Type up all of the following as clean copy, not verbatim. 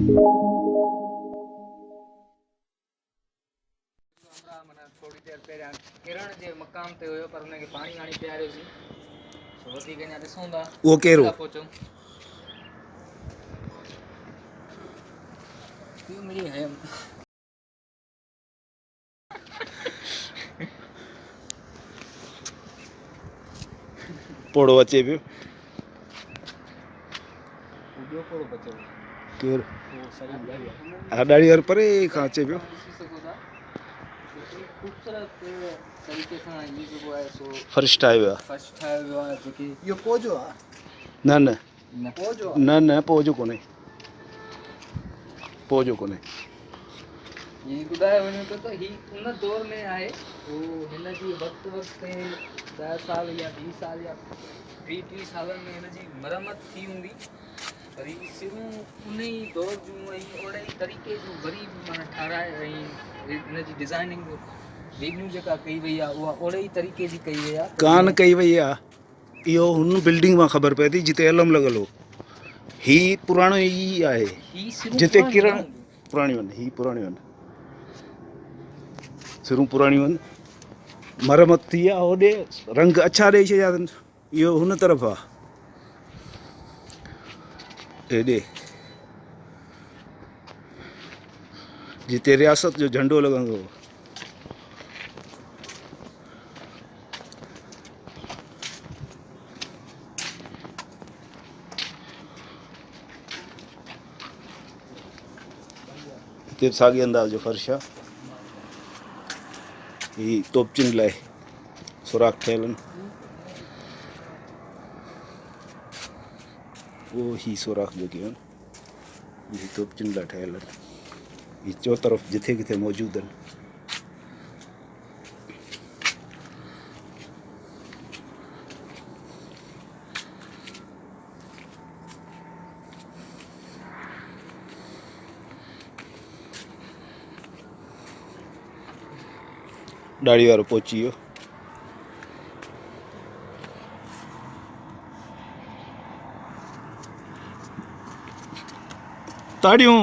थोड़ी देर पहिरियां किरण जे मक़ाम ते हुयो पर हुनखे पाणी वाणी पीआरियोसीं वधीक अञा ॾिसूं था उहो कहिड़ो पहुचूं क्यों मिली है पोड़ो अचे पियो ॿियो पोड़ो बचियो केरु उहो साईं हा ॾाढी देरि परे खां अचे पियो ॾिसी सघो था एतिरी ख़ूबसूरत तरीक़े सां इहो जेको आहे सो फर्श ठाहियो वियो आहे फर्श ठाहियो वियो आहे जेकी इहो पोजो आहे न न न पोजो न न पोजो कोन्हे पोजो कोन्हे ये ॿुधायो वञे थो त ही उन दौर में आहे उहो हिन जी वक़्तु वक़्तु 10 साल या 20 साल या 20-30 सालनि में हिन जी मरम्मत थी हूंदी पर ही सिरूं उन ई दौर जूं ऐं ओड़े ई तरीक़े जूं वरी माना ठाराए ऐं हिन जी डिज़ाइनिंग रिन्यू जेका कई वई आहे उहा ओड़े ई तरीक़े जी कई वई आहे कान कई वई आहे इहो हुन बिल्डिंग मां ख़बर पए थी जिते अलम लॻल हो ही पुराणो ई आहे ही सिरूं जिते पुराणियूं किरण न हूंदियूं। पुराणियूं आहिनि ही पुराणियूं आहिनि सिरूं पुराणियूं आहिनि मरमत थी आहे होॾे रंग अछा ॾेई छॾिया अथनि इहो हुन तरफ़ आहे हेॾे जिते रियासत जो झंडो लॻंदो हो हिते साॻे अंदाज़ जो फर्श आहे ही तोपचिन लाइ सुराख ठहियल आहिनि उहो ही सुराख जेके आहिनि ही तोपचिन लाइ ठहियल आहिनि ही चो तरफ़ जिथे किथे मौजूदु आहिनि ॾाढ़ी वारो पहुची वियो ताड़ियूं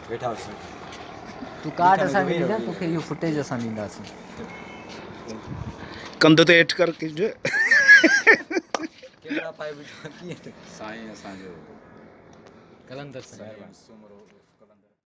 वेठा तूं काट असांखे ॾींदा तोखे इहो फुटेज असां ॾींदासीं कंध ते हेठि कर कजे कैमरा पाए बीठो कीअं साईं असांजो कलंदर साईं